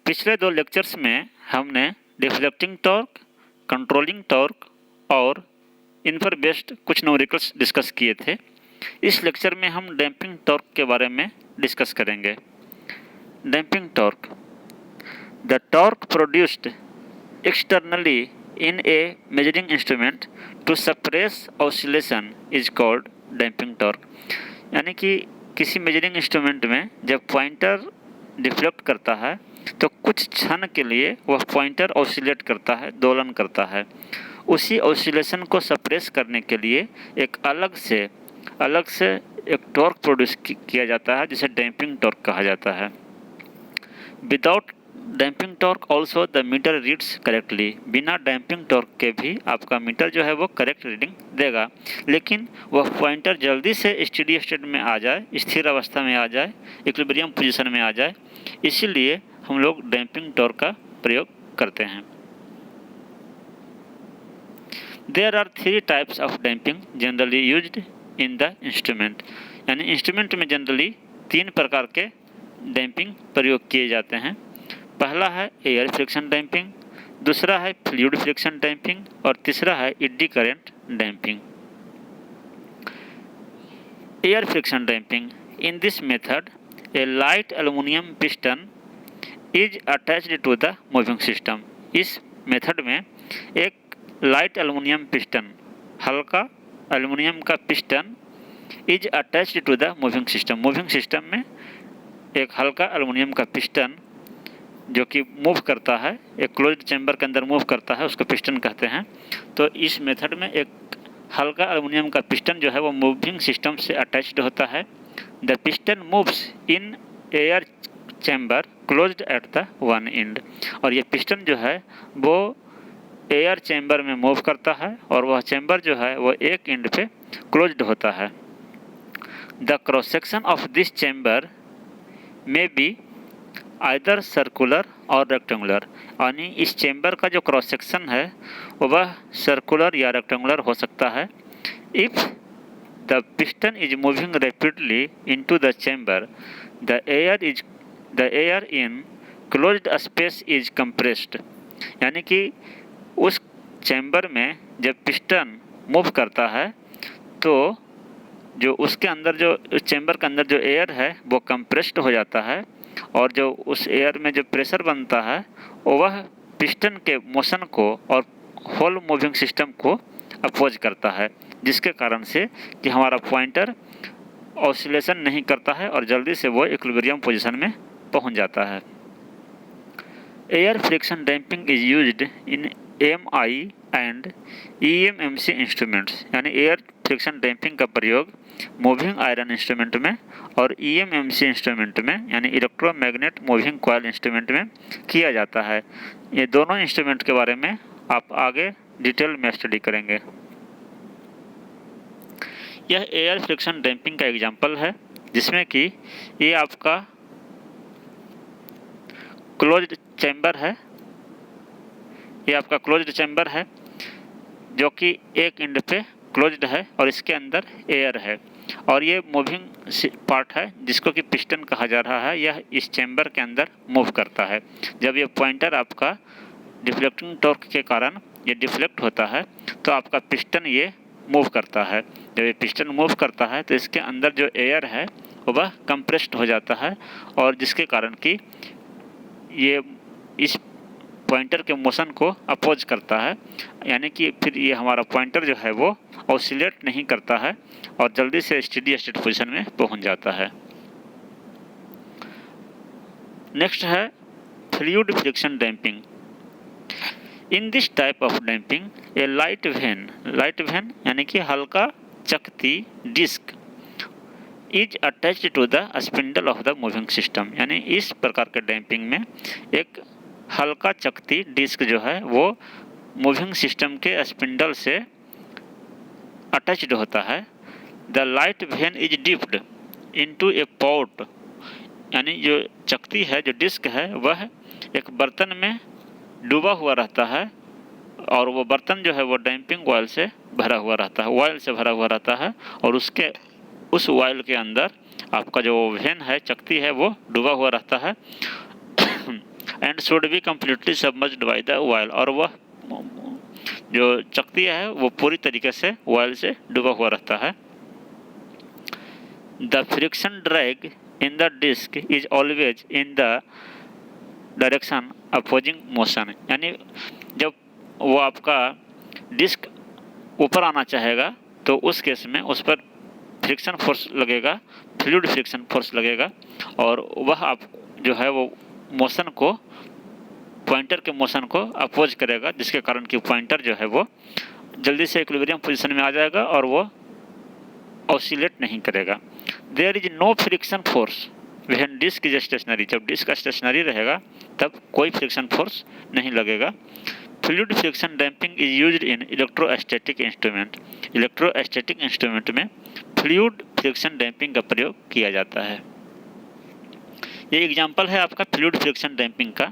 पिछले 2 लेक्चर्स में हमने डिफ्लेक्टिंग टॉर्क, कंट्रोलिंग टॉर्क और इन पर बेस्ड कुछ न्यूमेरिकल्स डिस्कस किए थे। इस लेक्चर में हम डैम्पिंग टॉर्क के बारे में डिस्कस करेंगे। Damping torque, the torque produced externally in a measuring instrument to suppress oscillation is called damping torque. यानी कि किसी मेजरिंग इंस्ट्रूमेंट में जब पॉइंटर डिफ्लेक्ट करता है तो कुछ क्षण के लिए वह पॉइंटर ऑसिलेट करता है, दोलन करता है। उसी ऑसिलेशन को सप्रेस करने के लिए एक अलग से एक टॉर्क प्रोड्यूस किया जाता है जिसे डैम्पिंग टॉर्क कहा जाता है। Without damping torque also the meter reads correctly. बिना डैम्पिंग टॉर्क के भी आपका मीटर जो है वो करेक्ट रीडिंग देगा, लेकिन वह पॉइंटर जल्दी से स्टेडी स्टेट में आ जाए, स्थिर अवस्था में आ जाए, इक्विलिब्रियम पोजीशन में आ जाए, इसीलिए हम लोग डैम्पिंग टॉर्क का प्रयोग करते हैं। There are 3 types of damping generally used in the instrument. यानी इंस्ट्रूमेंट में जनरली 3 प्रकार के डैम्पिंग प्रयोग किए जाते हैं। पहला है एयर फ्रिक्शन डैम्पिंग, दूसरा है फ्लूइड फ्रिक्शन डैम्पिंग और तीसरा है eddy current damping. Air friction damping, in this method a light aluminium piston is attached to the moving system. इस मेथड में एक लाइट एल्युमिनियम पिस्टन, हल्का एल्युमिनियम का piston is attached to the moving system. Moving system में एक हल्का aluminium का piston जो कि मूव करता है, एक क्लोज्ड चैम्बर के अंदर मूव करता है, उसको पिस्टन कहते हैं। तो इस मेथड में एक हल्का एल्युमिनियम का पिस्टन जो है वो मूविंग सिस्टम से अटैच्ड होता है। The piston moves in air chamber closed at the one and. और ये पिस्टन जो है वो एयर चैम्बर में मूव करता है और वह चैम्बर जो है वो एक एंड पे क्लोज्ड होता है। The cross section of this chamber में बी आइदर सर्कुलर और रेक्टेंगुलर। यानी इस चैम्बर का जो क्रॉस सेक्शन है वह सर्कुलर या रेक्टेंगुलर हो सकता है। If the piston is moving rapidly into the chamber, the air in closed space is compressed. यानी कि उस चैम्बर में जब पिस्टन मूव करता है तो जो उसके अंदर जो उस चैम्बर के अंदर जो एयर है वो कंप्रेस्ड हो जाता है और जो उस एयर में जो प्रेशर बनता है वह पिस्टन के मोशन को और होल मूविंग सिस्टम को अपोज करता है, जिसके कारण से कि हमारा पॉइंटर ऑसिलेशन नहीं करता है और जल्दी से वो इक्विलिब्रियम पोजीशन में पहुंच जाता है। Air friction damping is used in MI and EMMC instruments. यानी एयर फ्रिक्शन डैम्पिंग का प्रयोग मूविंग आयरन इंस्ट्रूमेंट में और EMMC इंस्ट्रूमेंट में यानी इलेक्ट्रोमैग्नेट मूविंग कॉइल इंस्ट्रूमेंट में किया जाता है। ये दोनों इंस्ट्रूमेंट के बारे में आप आगे डिटेल में स्टडी करेंगे। यह एयर फ्रिक्शन डैम्पिंग का एग्जाम्पल है जिसमें कि ये आपका क्लोज्ड चैम्बर है, ये आपका क्लोज्ड चैम्बर है जो कि एक एंड पे क्लोज्ड है और इसके अंदर एयर है और ये मूविंग पार्ट है जिसको कि पिस्टन कहा जा रहा है। यह इस चैम्बर के अंदर मूव करता है। जब ये पॉइंटर आपका डिफ्लेक्टिंग टॉर्क के कारण ये डिफ्लेक्ट होता है तो आपका पिस्टन ये मूव करता है। जब ये पिस्टन मूव करता है तो इसके अंदर जो एयर है वह कंप्रेस्ड हो जाता है और जिसके कारण कि ये इस पॉइंटर के मोशन को अपोज करता है, यानी कि फिर ये हमारा पॉइंटर जो है वो ऑसिलेट नहीं करता है और जल्दी से स्टेडी स्टेट पोजीशन में पहुंच जाता है। नेक्स्ट है fluid friction damping. In this type of damping a light vane यानी कि हल्का चकती disc is attached to the spindle of the moving system. यानी इस प्रकार के डैम्पिंग में एक हल्का चकती डिस्क जो है वो मूविंग सिस्टम के स्पिंडल से अटैच्ड होता है। The light when is dipped into a pot. यानी जो चकती है, जो डिस्क है, वह एक बर्तन में डूबा हुआ रहता है और वो बर्तन जो है वो डैम्पिंग ऑयल से भरा हुआ रहता है और उस ऑयल के अंदर आपका जो वेन है, चकती है, वो डूबा हुआ रहता है and should be completely submerged by the oil, और वह जो चकतिया है वो पूरी तरीके से ऑयल से डूबा हुआ रहता है। The friction drag in the disc is always in the direction opposing motion, यानी जब वो आपका डिस्क ऊपर आना चाहेगा तो उस केस में उस पर फ्रिक्शन फोर्स लगेगा, फ्लूइड फ्रिक्शन फोर्स लगेगा, और वह आप जो है वो मोशन को, पॉइंटर के मोशन को अपोज करेगा, जिसके कारण कि पॉइंटर जो है वो जल्दी से इक्विलिब्रियम पोजीशन में आ जाएगा और वो ऑसिलेट नहीं करेगा। There is no friction force when disc is stationary, जब डिस्क स्टेशनरी रहेगा तब कोई फ्रिक्शन फोर्स नहीं लगेगा। Fluid friction damping is used in electrostatic instrument, electrostatic instrument में फ्लूइड फ्रिक्शन डैम्पिंग का प्रयोग किया जाता है। ये एग्जांपल है आपका फ्लूइड फ्रिक्शन डैम्पिंग का।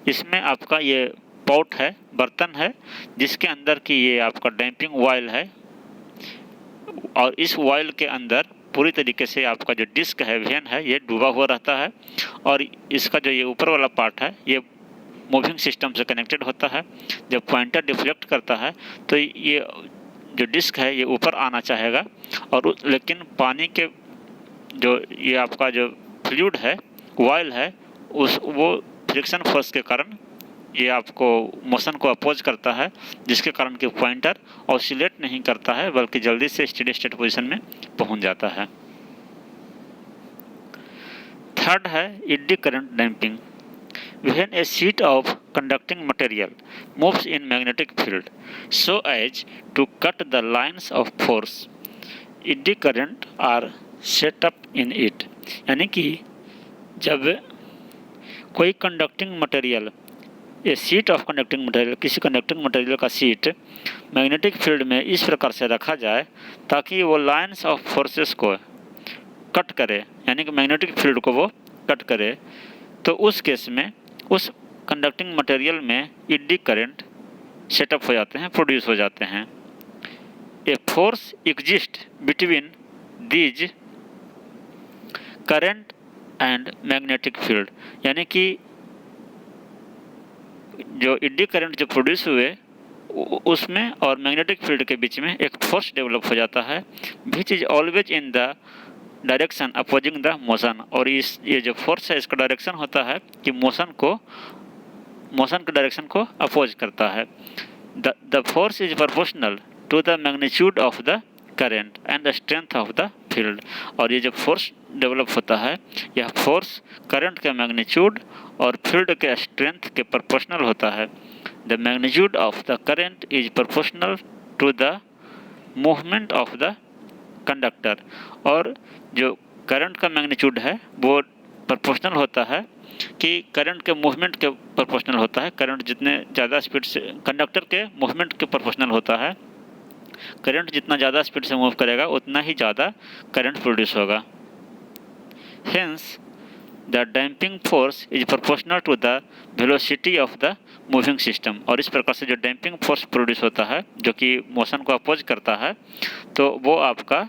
इसमें आपका ये पॉट है, बर्तन है, जिसके अंदर की ये आपका डैम्पिंग ऑयल है, और इस ऑयल के अंदर पूरी तरीके से आपका जो डिस्क है, वेन है, ये डूबा हुआ रहता है, और इसका जो ये ऊपर वाला पार्ट है ये मूविंग सिस्टम से कनेक्टेड होता है। जब पॉइंटर डिफ्लेक्ट करता है तो ये जो डिस्क है ये ऊपर आना चाहेगा, और लेकिन पानी के जो ये आपका जो फ्लूइड है, ऑयल है, वो फ्रिक्शन फोर्स के कारण ये आपको मोशन को अपोज करता है, जिसके कारण कि पॉइंटर ऑसिलेट नहीं करता है बल्कि जल्दी से स्टेडी स्टेट पोजीशन में पहुंच जाता है। थर्ड है eddy current damping. When a sheet of conducting material moves in magnetic field so as to cut the lines of force, eddy current are set up in it, यानी कि जब कोई conducting material, A sheet of conducting material, किसी conducting material का sheet magnetic field में इस प्रकार से रखा जाए ताकि वो लाइन्स ऑफ फोर्सेस को कट करे, यानी कि मैग्नेटिक फील्ड को वो कट करे, तो उस केस में उस कंडक्टिंग मटेरियल में एडी करंट सेटअप हो जाते हैं, प्रोड्यूस हो जाते हैं। A force exist between these current and magnetic field, यानी कि जो एडी करंट जो प्रोड्यूस हुए उसमें और मैग्नेटिक फील्ड के बीच में एक फोर्स डेवलप हो जाता है, which is always in the direction opposing the motion, और ये जो फोर्स है इसका डायरेक्शन होता है कि मोशन के डायरेक्शन को अपोज करता है। The force is proportional to the magnitude of the current and the strength of the field, और ये जो फोर्स डेवलप होता है यह फोर्स करंट के मैग्नीट्यूड और फील्ड के स्ट्रेंथ के प्रोपोर्शनल होता है। The magnitude of the current is proportional to the movement of the conductor, और जो करंट का मैग्नीट्यूड है वो प्रोपोर्शनल होता है कि करंट के मूवमेंट के प्रोपोर्शनल होता है। करंट जितने ज़्यादा स्पीड से, कंडक्टर के मूवमेंट के प्रोपोर्शनल होता है, करंट जितना ज़्यादा स्पीड से मूव करेगा उतना ही ज़्यादा करंट प्रोड्यूस होगा। Hence the damping force is proportional to the velocity of the moving system, और इस प्रकार से जो डैम्पिंग फोर्स प्रोड्यूस होता है जो कि मोशन को अपोज करता है, तो वो आपका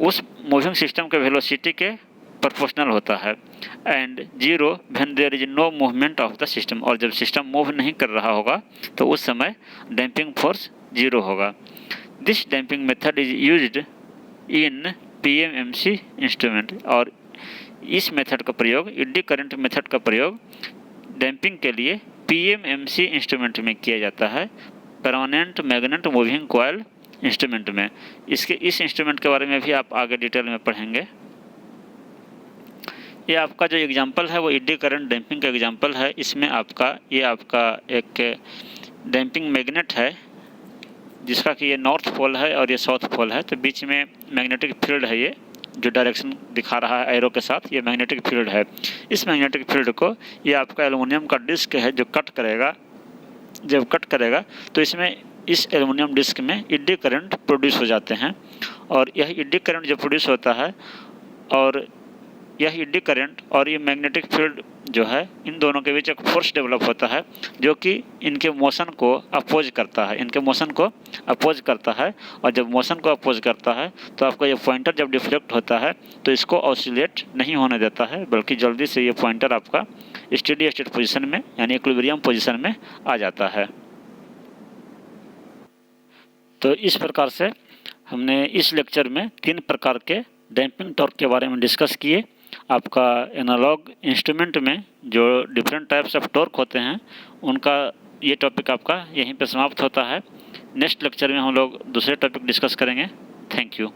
उस मूविंग सिस्टम के वेलोसिटी के प्रोपोर्शनल होता है। And zero when there is no movement of the system, और जब सिस्टम मूव नहीं कर रहा होगा तो उस समय डैम्पिंग फोर्स जीरो होगा। This damping method is used in PMMC instrument, और इस मेथड का प्रयोग, एडी करंट मेथड का प्रयोग डैम्पिंग के लिए पीएमएमसी इंस्ट्रूमेंट में किया जाता है, permanent magnet moving coil instrument में। इस इंस्ट्रूमेंट के बारे में भी आप आगे डिटेल में पढ़ेंगे। ये आपका जो एग्जांपल है वो एडी करंट डैम्पिंग का एग्जांपल है। इसमें ये आपका एक डैम्पिंग मैग्नेट है जिसका कि ये नॉर्थ पोल है और ये साउथ पोल है, तो बीच में मैग्नेटिक फील्ड है, ये जो डायरेक्शन दिखा रहा है एरो के साथ, ये मैग्नेटिक फील्ड है। इस मैग्नेटिक फील्ड को ये आपका एल्युमिनियम का डिस्क है जो कट करेगा। जब कट करेगा तो इसमें इस एल्युमिनियम डिस्क में एडी करंट प्रोड्यूस हो जाते हैं, और यह एडी करंट जो प्रोड्यूस होता है और यह ईडी करंट और ये मैग्नेटिक फील्ड जो है, इन दोनों के बीच एक फोर्स डेवलप होता है जो कि इनके मोशन को अपोज करता है, इनके मोशन को अपोज करता है। और जब मोशन को अपोज करता है तो आपका ये पॉइंटर जब डिफ्लेक्ट होता है तो इसको ऑसिलेट नहीं होने देता है, बल्कि जल्दी से ये पॉइंटर आपका स्टेडी स्टेट पोजीशन में यानी इक्विलिब्रियम पोजीशन में आ जाता है। तो इस प्रकार से हमने इस लेक्चर में 3 प्रकार के डैम्पिंग टॉर्क के बारे में डिस्कस किए। आपका एनालॉग इंस्ट्रूमेंट में जो डिफरेंट टाइप्स ऑफ टॉर्क होते हैं उनका ये टॉपिक आपका यहीं पे समाप्त होता है। नेक्स्ट लेक्चर में हम लोग दूसरे टॉपिक डिस्कस करेंगे। Thank you.